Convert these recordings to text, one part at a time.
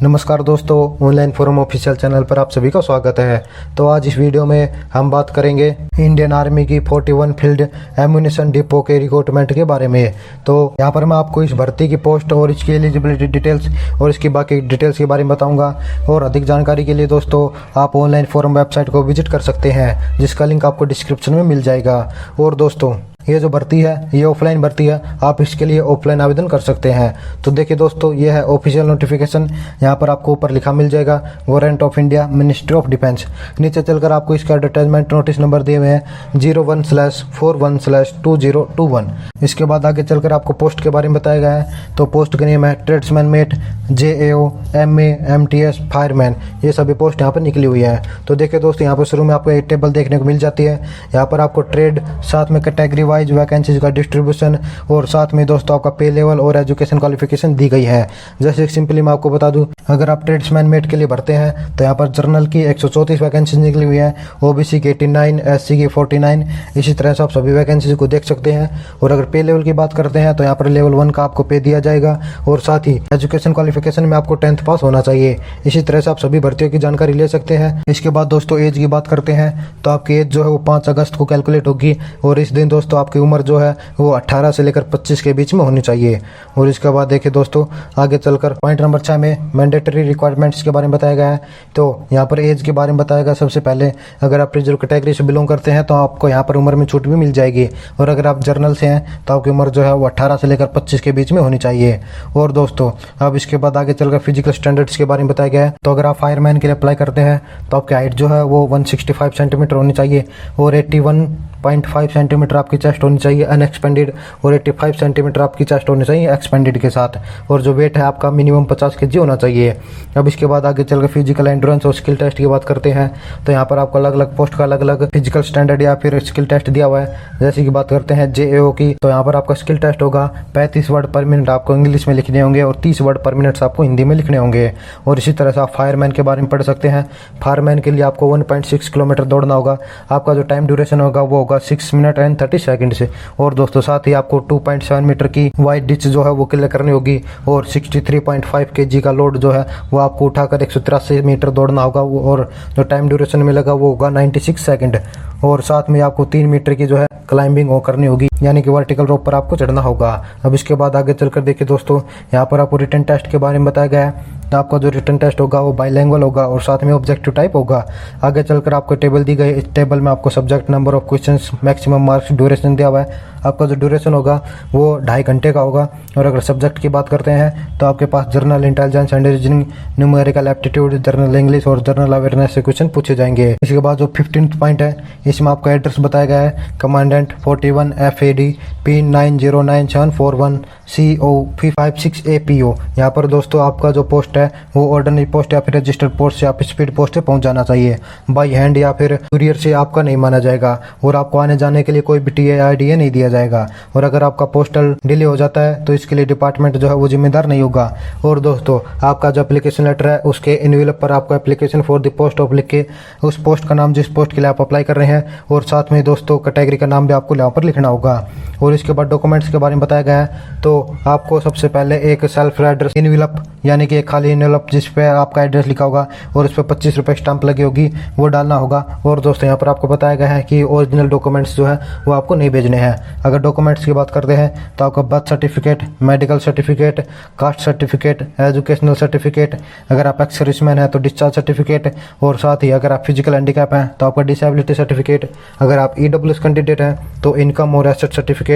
नमस्कार दोस्तों, online forum official channel पर आप सभी का स्वागत है। तो आज इस वीडियो में हम बात करेंगे इंडियन आर्मी की 41 फील्ड एम्यूनिशन डिपो के रिक्रूटमेंट के बारे में। तो यहाँ पर मैं आपको इस भर्ती की पोस्ट और इसकी एलिजिबिलिटी डिटेल्स और इसकी बाकी डिटेल्स के बारे में बताऊंगा। और अधिक जानकारी के लिए दोस्तों आप ऑनलाइन फोरम वेबसाइट को विजिट कर सकते हैं, जिसका लिंक आपको डिस्क्रिप्शन में मिल जाएगा। और दोस्तों ये जो भर्ती है ये ऑफलाइन भर्ती है, आप इसके लिए ऑफलाइन आवेदन कर सकते हैं। तो देखिए दोस्तों, ये है ऑफिशियल नोटिफिकेशन। यहाँ पर आपको ऊपर लिखा मिल जाएगा government of India, ministry of defence. नीचे चलकर आपको इसका एडवर्टाइजमेंट नोटिस नंबर दिए हुए हैं 01/41/2021। इसके बाद आगे चलकर आपको पोस्ट के बारे में बताया गया है। तो पोस्ट का नेम है tradesman met, JAO, MA, MTS, fireman. ये सभी पोस्ट यहाँ पर निकली हुई है। तो देखिए दोस्तों, यहाँ पर शुरू में आपको एक टेबल देखने को मिल जाती है। यहाँ पर आपको ट्रेड, साथ में कैटेगरी वाइज वैकेंसीज का डिस्ट्रीब्यूशन और साथ में दोस्तों आपका पे लेवल और एजुकेशन क्वालिफिकेशन दी गई है। जैसे सिंपली मैं आपको बता दूं, अगर आप ट्रेड्समैन मेट के लिए भरते हैं तो यहाँ पर जर्नल की 134 वैकेंसीज निकली हुई है, OBC की 89, SC की 49। इसी तरह से आप सभी वैकेंसीज को देख सकते हैं। और अगर पे लेवल की बात करते हैं तो यहाँ पर लेवल 1 का आपको पे दिया जाएगा और साथ ही एजुकेशन क्वालिफिकेशन में आपको 10th पास होना चाहिए। इसी तरह से आप सभी भर्तियों की जानकारी ले सकते हैं। इसके बाद दोस्तों एज की बात करते हैं तो आपकी एज जो है वो 5 अगस्त को कैलकुलेट होगी और इस दिन दोस्तों आपकी उम्र जो है वो 18 से लेकर 25 के बीच में होनी चाहिए। और इसके बाद देखिए दोस्तों, आगे चलकर पॉइंट नंबर 6 में मैंडेटरी रिक्वायरमेंट्स के बारे में बताया गया है। तो यहाँ पर एज के बारे में बताया गया। सबसे पहले अगर आप रिजर्व कैटेगरी से बिलोंग करते हैं तो आपको यहाँ पर उम्र में छूट भी मिल जाएगी। और अगर आप जर्नल से हैं तो आपकी उम्र जो है वो 18 से लेकर 25 के बीच में होनी चाहिए। और दोस्तों अब इसके बाद आगे चलकर फिजिकल स्टैंडर्ड्स के बारे में बताया गया है। तो अगर आप फायरमैन के लिए अप्लाई करते हैं तो आपकी हाइट जो है वो 165 सेंटीमीटर होनी चाहिए और 81.5 सेंटीमीटर आपकी चेस्ट होनी चाहिए अनएक्सपेंडेड और 85 सेंटीमीटर आपकी चेस्ट होनी चाहिए एक्सपेंडेड के साथ। और जो वेट है आपका मिनिमम 50 kg होना चाहिए। अब इसके बाद आगे चलकर फिजिकल एंड्योरेंस और स्किल टेस्ट की बात करते हैं तो यहाँ पर आपको अलग अलग पोस्ट का अलग अलग फिजिकल स्टैंडर्ड या फिर स्किल टेस्ट दिया हुआ है। जैसे कि बात करते हैं JAO की, तो यहाँ पर आपका स्किल टेस्ट होगा 35 वर्ड पर मिनट आपको इंग्लिश में लिखने होंगे और 30 वर्ड पर मिनट आपको हिंदी में लिखने होंगे। और इसी तरह से आप फायरमैन के बारे में पढ़ सकते हैं। फायरमैन के लिए आपको 1.6 किलोमीटर दौड़ना होगा। आपका जो टाइम ड्यूरेशन होगा वो होगा 6 मिनट एंड 30 सेकंड से। और दोस्तों साथ ही आपको 2.7 मीटर की वाइड डिच जो है वो क्लियर करनी होगी और 63.5 kg का लोड जो है वो आपको उठाकर 183 मीटर दौड़ना होगा। और जो टाइम ड्यूरेशन मिलेगा वो होगा 96 सेकंड। और साथ में आपको 3 मीटर की जो है क्लाइंबिंग करनी होगी, यानी कि वर्टिकल रोप पर आपको चढ़ना होगा। अब इसके बाद आगे चलकर देखिए दोस्तों, यहाँ पर आपको रिटन टेस्ट के बारे में बताया गया है। तो आपका जो रिटन टेस्ट होगा वो बाइलैंग्वेज होगा और साथ में ऑब्जेक्टिव टाइप होगा। आगे चलकर आपको टेबल दी गई। इस टेबल में आपको subject, number of questions, maximum marks, duration दिया हुआ है। आपका जो ड्यूरेशन होगा वो 2.5 घंटे का होगा। और अगर सब्जेक्ट की बात करते हैं तो आपके पास general intelligence and reasoning, numerical aptitude, general English और जनरल अवेयरनेस से क्वेश्चन पूछे जाएंगे। इसके बाद जो 15th पॉइंट है इसमें आपका एड्रेस बताया गया है commandant 41 FAD P909741 CO 56 APO। यहाँ पर दोस्तों आपका जो पोस्ट है वो ऑर्डिनरी पोस्ट या फिर रजिस्टर्ड पोस्ट से आप स्पीड पोस्ट से पहुंच जाना चाहिए। बाई हैंड या फिर कुरियर से आपका नहीं माना जाएगा और आपको आने जाने के लिए कोई भी TA/IDA नहीं दिया जाएगा। और अगर आपका पोस्टल डिले हो जाता है तो इसके लिए डिपार्टमेंट जो है वो जिम्मेदार नहीं होगा। और दोस्तों आपका जो एप्लीकेशन लेटर है उसके एनवेलप पर आपको application for the post of लिख के उस पोस्ट का नाम, जिस पोस्ट के लिए आप अप्लाई कर रहे हैं, और साथ में दोस्तों कैटेगरी का नाम भी आपको यहाँ पर लिखना होगा। और इसके बाद डॉक्यूमेंट्स के बारे में बताया गया है। तो आपको सबसे पहले एक सेल्फ एड्रेस एनवेलप, यानी कि एक खाली एनवेलप जिस पे आपका एड्रेस लिखा होगा और उस पर 25 रुपये स्टाम्प लगी होगी, वो डालना होगा। और दोस्तों यहाँ पर आपको बताया गया है कि ओरिजिनल डॉक्यूमेंट्स जो है वो आपको नहीं भेजने हैं। अगर डॉक्यूमेंट्स की बात करते हैं तो आपका birth certificate, medical certificate, caste certificate, educational certificate, अगर आप एक्स सर्विसमैन है तो डिस्चार्ज सर्टिफिकेट, और साथ ही अगर आप फिजिकल हैंडीकैप हैं तो आपका डिसेबिलिटी सर्टिफिकेट, अगर आप EWS कैंडिडेट हैं तो इनकम और एसेट सर्टिफिकेट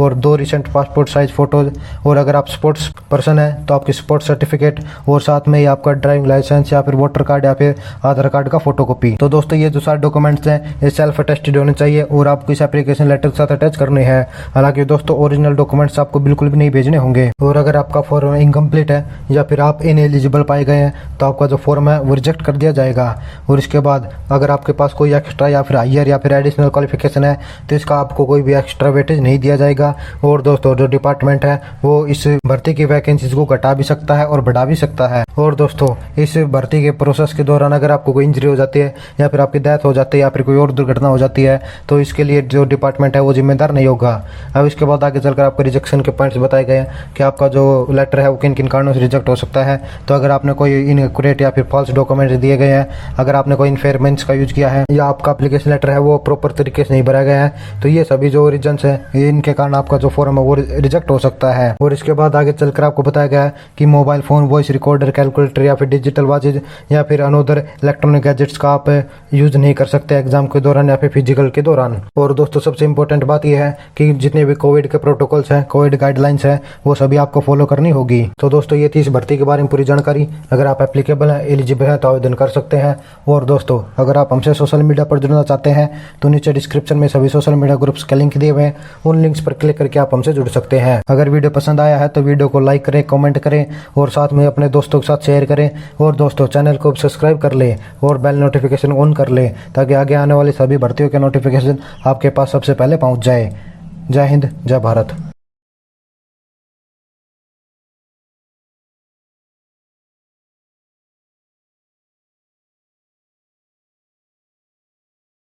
और 2 रिसेंट पासपोर्ट साइज फोटोज, और अगर आप स्पोर्ट्स पर्सन है तो आपकी स्पोर्ट्स सर्टिफिकेट, और साथ में ही आपका ड्राइविंग लाइसेंस या फिर वोटर कार्ड या फिर आधार कार्ड का फोटोकॉपी। तो दोस्तों ये जो सारे डॉक्यूमेंट्स हैं ये सेल्फ अटेस्टेड होने चाहिए और आपको इस एप्लीकेशन लेटर के साथ अटैच करने हैं। हालांकि दोस्तों ओरिजिनल डॉक्यूमेंट्स आपको बिल्कुल भी नहीं भेजने होंगे। और अगर आपका फॉर्म इनकम्प्लीट है या फिर आप इनएलिजिबल पाए गए हैं तो आपका जो फॉर्म है वो रिजेक्ट कर दिया जाएगा। और इसके बाद अगर आपके पास कोई एक्स्ट्रा या फिर हायर या फिर एडिशनल क्वालिफिकेशन है तो इसका आपको कोई भी एक्स्ट्रा वेटेज नहीं दिया जाएगा। और दोस्तों जो डिपार्टमेंट है वो इस भर्ती की वैकेंसीज को घटा भी सकता है और बढ़ा भी सकता है। और दोस्तों इस भर्ती के प्रोसेस के दौरान अगर आपको कोई इंजरी हो जाती है या फिर आपकी डेथ हो जाती है या फिर कोई और दुर्घटना हो जाती है तो इसके लिए जो डिपार्टमेंट है वो जिम्मेदार नहीं होगा। अब इसके बाद आगे चलकर आपको रिजेक्शन के पॉइंट्स बताए गए हैं कि आपका जो लेटर है वो किन किन कारणों से रिजेक्ट हो सकता है। तो अगर आपने कोई इनएक्यूरेट या फिर फॉल्स डॉक्यूमेंट दिए गए हैं, अगर आपने कोई इन्फेयरमेंट्स का यूज किया है या आपका एप्लीकेशन लेटर है वो प्रॉपर तरीके से नहीं भरा गया है, तो ये सभी जो रीजंस है इनके कारण आपका जो फॉर्म है वो रिजेक्ट हो सकता है। और इसके बाद आगे चलकर आपको बताया गया है कि mobile phone, voice recorder, calculator या फिर डिजिटल वॉचेज या फिर अनदर इलेक्ट्रॉनिक गैजेट्स का आप यूज नहीं कर सकते एग्जाम के दौरान या फिर फिजिकल के दौरान। और दोस्तों सबसे इंपॉर्टेंट बात यह है कि जितने भी कोविड के प्रोटोकॉल्स हैं, कोविड गाइडलाइंस है, वो सभी आपको फॉलो करनी होगी। तो दोस्तों ये थी इस भर्ती के बारे में पूरी जानकारी। अगर आप एप्लीकेबल हैं, एलिजिबल हैं तो आवेदन कर सकते हैं। और दोस्तों अगर आप हमसे सोशल मीडिया पर जुड़ना चाहते हैं तो नीचे डिस्क्रिप्शन में सभी सोशल मीडिया ग्रुप्स के लिंक दिए हुए हैं, उन लिंक्स पर क्लिक करके आप हमसे जुड़ सकते हैं। अगर वीडियो पसंद आया है तो वीडियो को लाइक करें, कमेंट करें और साथ में अपने दोस्तों के साथ शेयर करें। और दोस्तों चैनल को सब्सक्राइब कर लें और बेल नोटिफिकेशन ऑन कर लें ताकि आगे आने वाली सभी भर्तियों के नोटिफिकेशन आपके पास सबसे पहले पहुंच जाए। जय हिंद, जय भारत।